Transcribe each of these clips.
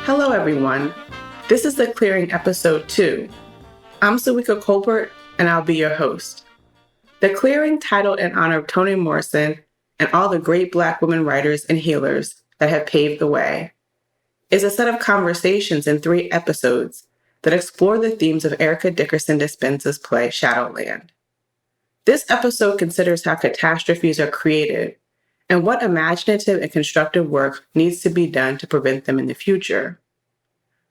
Hello, everyone. This is The Clearing Episode 2. I'm Soyica Colbert, and I'll be your host. The Clearing, titled in honor of Toni Morrison and all the great Black women writers and healers that have paved the way, is a set of conversations in 3 episodes that explore the themes of Erica Dickerson Despenza's play Shadowland. This episode considers how catastrophes are created and what imaginative and constructive work needs to be done to prevent them in the future.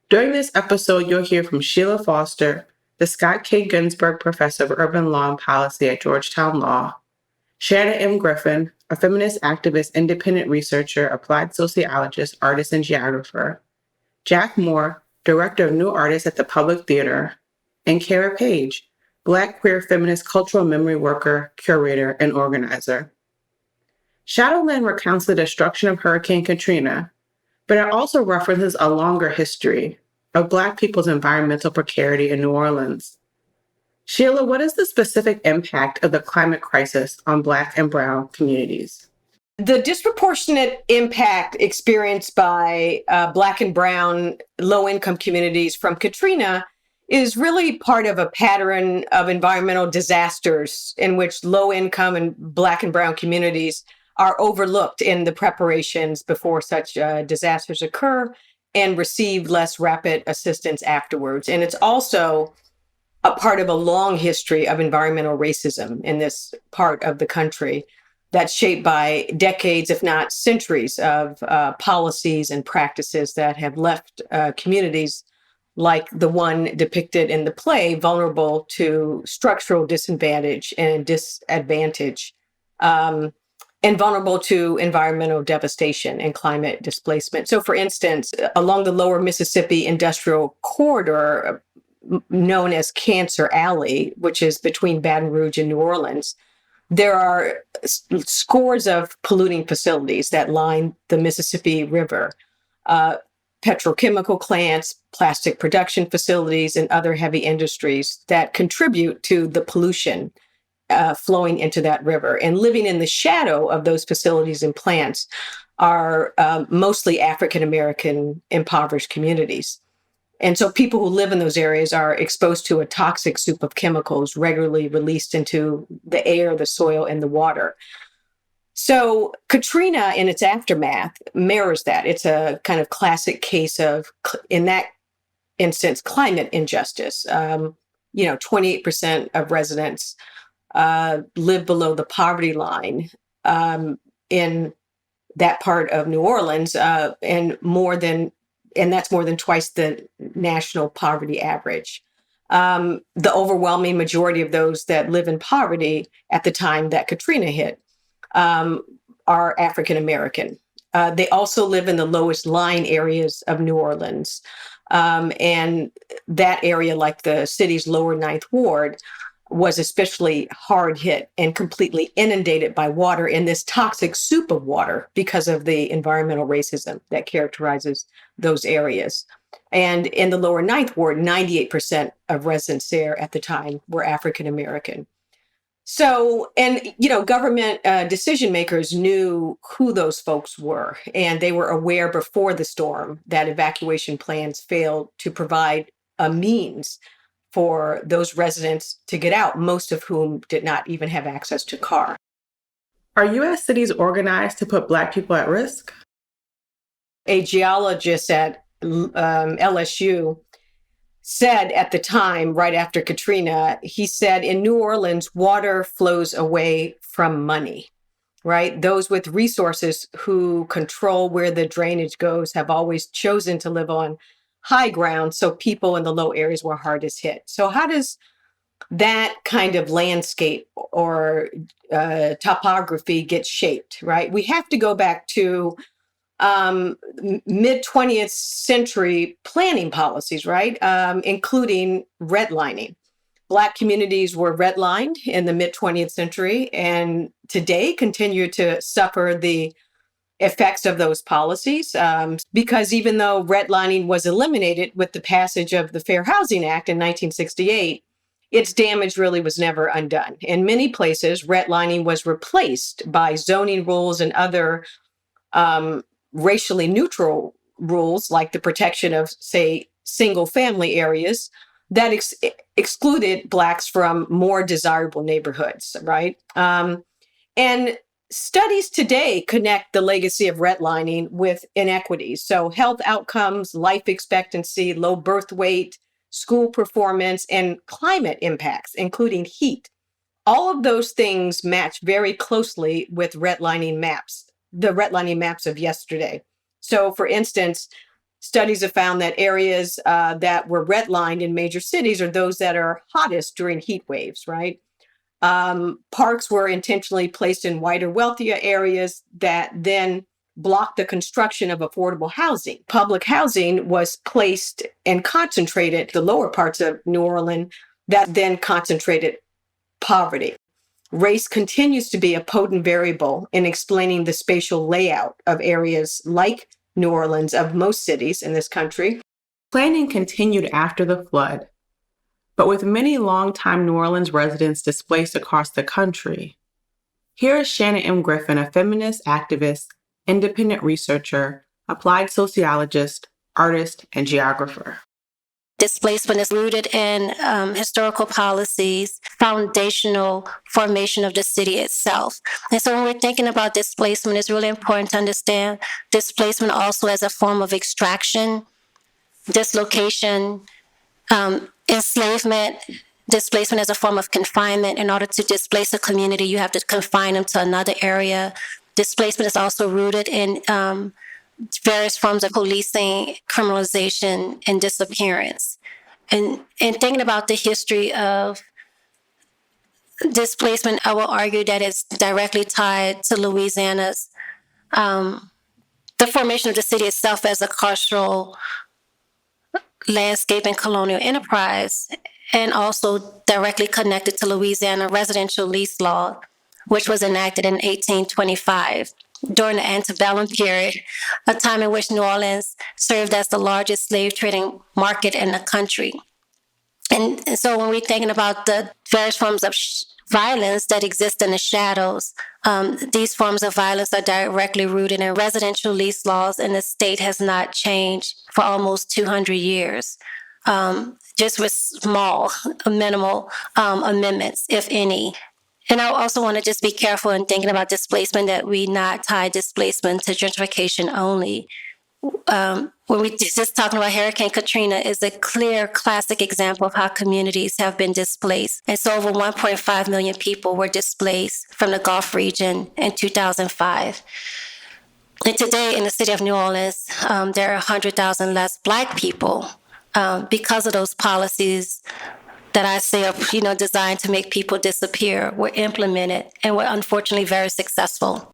During this episode, you'll hear from Sheila Foster, the Scott K. Ginsburg Professor of Urban Law and Policy at Georgetown Law, Shana M. Griffin, a feminist activist, independent researcher, applied sociologist, artist, and geographer, Jack Moore, Director of New Artists at the Public Theater, and Cara Page, Black queer feminist cultural memory worker, curator, and organizer. Shadowland recounts the destruction of Hurricane Katrina, but it also references a longer history of Black people's environmental precarity in New Orleans. Sheila, what is the specific impact of the climate crisis on Black and Brown communities? The disproportionate impact experienced by Black and Brown low-income communities from Katrina is really part of a pattern of environmental disasters in which low-income and Black and Brown communities are overlooked in the preparations before such disasters occur and receive less rapid assistance afterwards. And it's also a part of a long history of environmental racism in this part of the country that's shaped by decades, if not centuries, of policies and practices that have left communities like the one depicted in the play vulnerable to structural disadvantage and disadvantage. And vulnerable to environmental devastation and climate displacement. So, for instance, along the lower Mississippi industrial corridor, known as Cancer Alley, which is between Baton Rouge and New Orleans, there are scores of polluting facilities that line the Mississippi River, petrochemical plants, plastic production facilities, and other heavy industries that contribute to the pollution flowing into that river. And living in the shadow of those facilities and plants are mostly African-American impoverished communities. And so people who live in those areas are exposed to a toxic soup of chemicals regularly released into the air, the soil, and the water. So Katrina, in its aftermath, mirrors that. It's a kind of classic case of, in that instance, climate injustice. 28% of residents live below the poverty line in that part of New Orleans, and that's more than twice the national poverty average. The overwhelming majority of those that live in poverty at the time that Katrina hit are African American. They also live in the lowest lying areas of New Orleans, and that area, like the city's lower Ninth Ward, was especially hard hit and completely inundated by water in this toxic soup of water because of the environmental racism that characterizes those areas. And in the lower Ninth Ward, 98% of residents there at the time were African American. So, government decision makers knew who those folks were, and they were aware before the storm that evacuation plans failed to provide a means for those residents to get out, most of whom did not even have access to car. Are U.S. cities organized to put Black people at risk? A geologist at LSU said at the time, right after Katrina, he said, in New Orleans, water flows away from money, right? Those with resources who control where the drainage goes have always chosen to live on high ground, so people in the low areas were hardest hit. So how does that kind of landscape or topography get shaped, right? We have to go back to mid-20th century planning policies, right? Including redlining. Black communities were redlined in the mid-20th century and today continue to suffer the effects of those policies, because even though redlining was eliminated with the passage of the Fair Housing Act in 1968, its damage really was never undone. In many places, redlining was replaced by zoning rules and other racially neutral rules, like the protection of, say, single family areas that excluded Blacks from more desirable neighborhoods, right? And studies today connect the legacy of redlining with inequities. So health outcomes, life expectancy, low birth weight, school performance, and climate impacts, including heat. All of those things match very closely with redlining maps, the redlining maps of yesterday. So, for instance, studies have found that areas that were redlined in major cities are those that are hottest during heat waves, right? Parks were intentionally placed in whiter, wealthier areas that then blocked the construction of affordable housing. Public housing was placed and concentrated the lower parts of New Orleans that then concentrated poverty. Race continues to be a potent variable in explaining the spatial layout of areas like New Orleans, of most cities in this country. Planning continued after the flood, but with many longtime New Orleans residents displaced across the country. Here is Shana M. Griffin, a feminist activist, independent researcher, applied sociologist, artist, and geographer. Displacement is rooted in historical policies, foundational formation of the city itself. And so when we're thinking about displacement, it's really important to understand displacement also as a form of extraction, dislocation, enslavement, displacement as a form of confinement. In order to displace a community, you have to confine them to another area. Displacement is also rooted in various forms of policing, criminalization, and disappearance. And thinking about the history of displacement, I will argue that it's directly tied to Louisiana's, the formation of the city itself as a carceral landscape and colonial enterprise, and also directly connected to Louisiana residential lease law, which was enacted in 1825 during the antebellum period, a time in which New Orleans served as the largest slave trading market in the country. And so when we're thinking about the various forms of violence that exist in the shadows, these forms of violence are directly rooted in residential lease laws, and the state has not changed for almost 200 years, just with small, minimal amendments, if any. And I also want to just be careful in thinking about displacement that we not tie displacement to gentrification only. When we just talking about Hurricane Katrina is a clear classic example of how communities have been displaced. And so over 1.5 million people were displaced from the Gulf region in 2005. And today in the city of New Orleans, there are 100,000 less Black people because of those policies that I say are, designed to make people disappear, were implemented and were unfortunately very successful.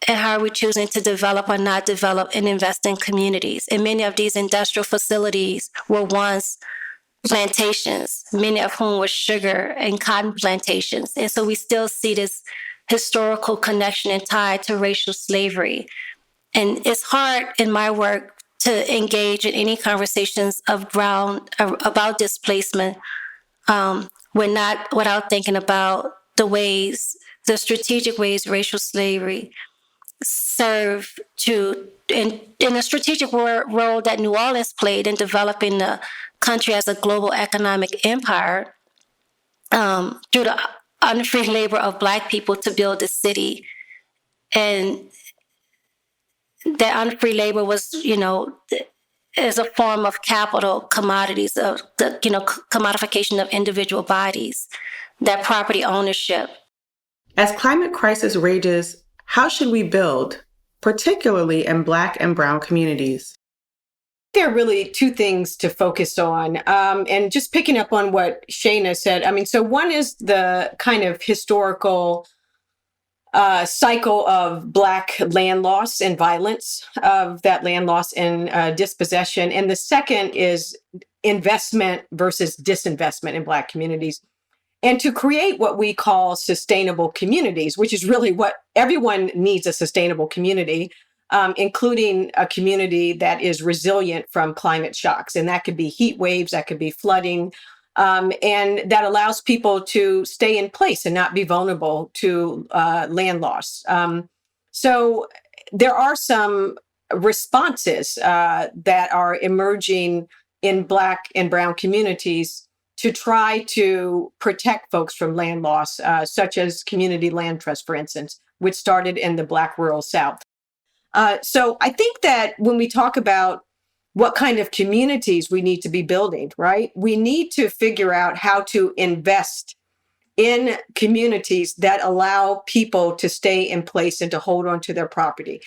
And how are we choosing to develop or not develop and invest in communities? And many of these industrial facilities were once plantations, many of whom were sugar and cotton plantations. And so we still see this historical connection and tie to racial slavery. And it's hard in my work to engage in any conversations about displacement without thinking about the strategic ways racial slavery serve in a strategic role that New Orleans played in developing the country as a global economic empire through the unfree labor of Black people to build the city. And that unfree labor was, as a form of capital commodities, of the, commodification of individual bodies, that property ownership. As climate crisis rages, how should we build, particularly in Black and Brown communities? There are really two things to focus on. And just picking up on what Shana said, so one is the kind of historical cycle of Black land loss and violence of that land loss and dispossession. And the second is investment versus disinvestment in Black communities. And to create what we call sustainable communities, which is really what everyone needs, a sustainable community, including a community that is resilient from climate shocks. And that could be heat waves, that could be flooding, and that allows people to stay in place and not be vulnerable to land loss. So there are some responses that are emerging in Black and Brown communities to try to protect folks from land loss, such as community land trust, for instance, which started in the Black rural South. So I think that when we talk about what kind of communities we need to be building, right, we need to figure out how to invest in communities that allow people to stay in place and to hold on to their property.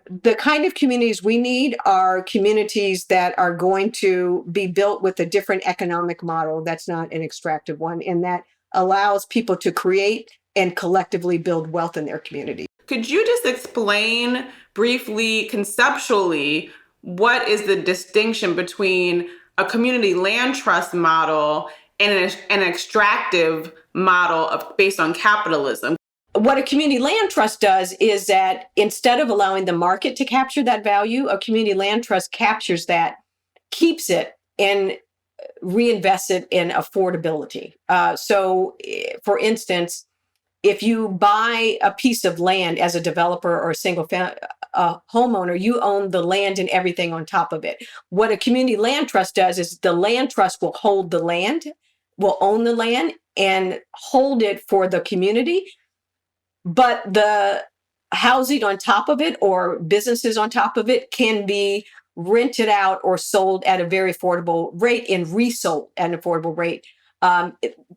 The kind of communities we need are communities that are going to be built with a different economic model that's not an extractive one, and that allows people to create and collectively build wealth in their community. Could you just explain briefly, conceptually, what is the distinction between a community land trust model and an extractive model based on capitalism? What a community land trust does is that instead of allowing the market to capture that value, a community land trust captures that, keeps it, and reinvests it in affordability. So, for instance, if you buy a piece of land as a developer or a single homeowner, you own the land and everything on top of it. What a community land trust does is the land trust will hold the land, will own the land and hold it for the community. But the housing on top of it or businesses on top of it can be rented out or sold at a very affordable rate and resold at an affordable rate.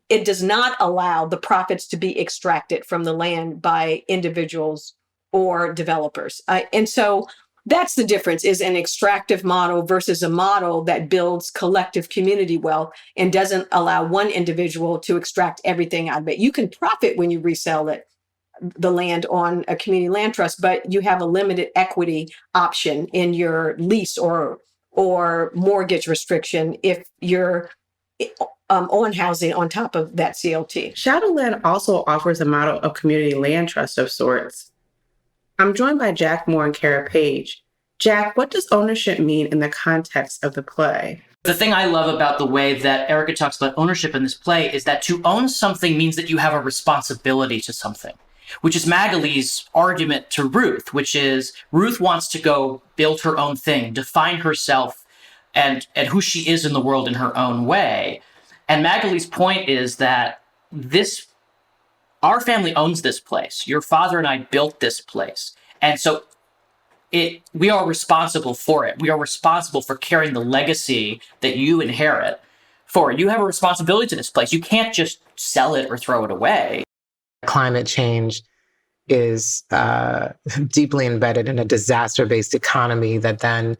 It does not allow the profits to be extracted from the land by individuals or developers. And so that's the difference, is an extractive model versus a model that builds collective community wealth and doesn't allow one individual to extract everything out of it. You can profit when you resell it, the land on a community land trust, but you have a limited equity option in your lease or mortgage restriction if you're on housing on top of that CLT. Shadowland also offers a model of community land trust of sorts. I'm joined by Jack Moore and Cara Page. Jack, what does ownership mean in the context of the play? The thing I love about the way that Erica talks about ownership in this play is that to own something means that you have a responsibility to something, which is Magalee's argument to Ruth, which is Ruth wants to go build her own thing, define herself and who she is in the world in her own way. And Magalee's point is that our family owns this place. Your father and I built this place. And so we are responsible for it. We are responsible for carrying the legacy that you inherit for it. You have a responsibility to this place. You can't just sell it or throw it away. Climate change is deeply embedded in a disaster-based economy that then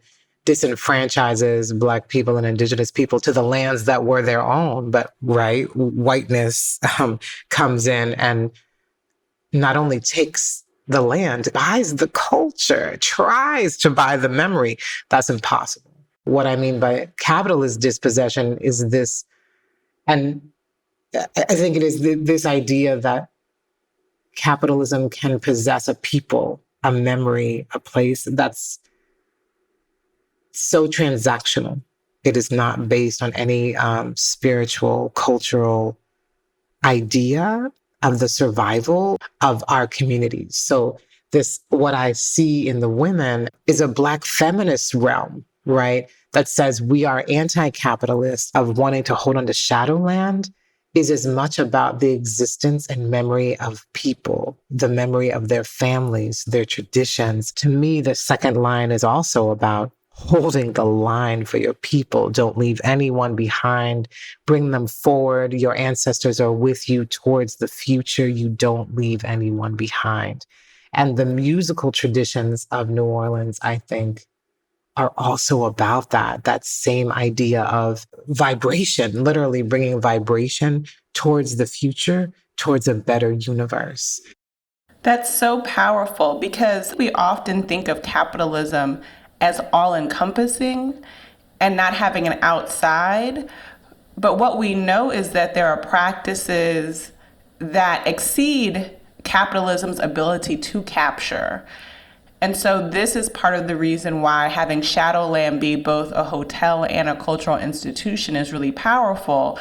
disenfranchises Black people and Indigenous people to the lands that were their own. But whiteness comes in and not only takes the land, buys the culture, tries to buy the memory. That's impossible. What I mean by capitalist dispossession is this, and I think it is this idea that capitalism can possess a people, a memory, a place that's so transactional. It is not based on any spiritual, cultural idea of the survival of our communities. So what I see in the women is a Black feminist realm, right? That says we are anti-capitalist, of wanting to hold on to shadowland is as much about the existence and memory of people, the memory of their families, their traditions. To me, the second line is also about holding the line for your people. Don't leave anyone behind. Bring them forward. Your ancestors are with you towards the future. You don't leave anyone behind. And the musical traditions of New Orleans, I think, are also about that same idea of vibration, literally bringing vibration towards the future, towards a better universe. That's so powerful, because we often think of capitalism as all-encompassing and not having an outside. But what we know is that there are practices that exceed capitalism's ability to capture. And so this is part of the reason why having Shadowland be both a hotel and a cultural institution is really powerful.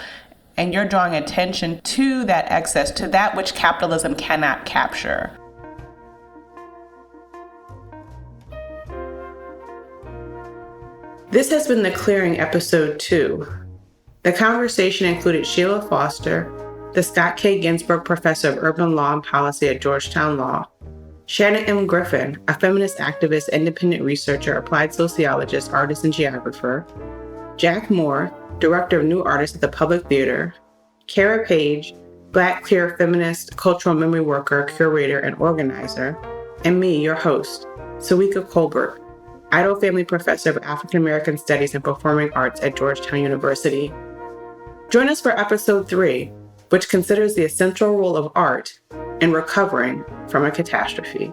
And you're drawing attention to that excess, to that which capitalism cannot capture. This has been The Clearing Episode 2. The conversation included Sheila Foster, the Scott K. Ginsburg Professor of Urban Law and Policy at Georgetown Law, Shana M. Griffin, a feminist activist, independent researcher, applied sociologist, artist, and geographer, Jack Moore, Director of New Artists at the Public Theater, Cara Page, Black queer feminist, cultural memory worker, curator, and organizer, and me, your host, Soyica Colbert, Idle Family Professor of African American Studies and Performing Arts at Georgetown University. Join us for Episode 3, which considers the essential role of art in recovering from a catastrophe.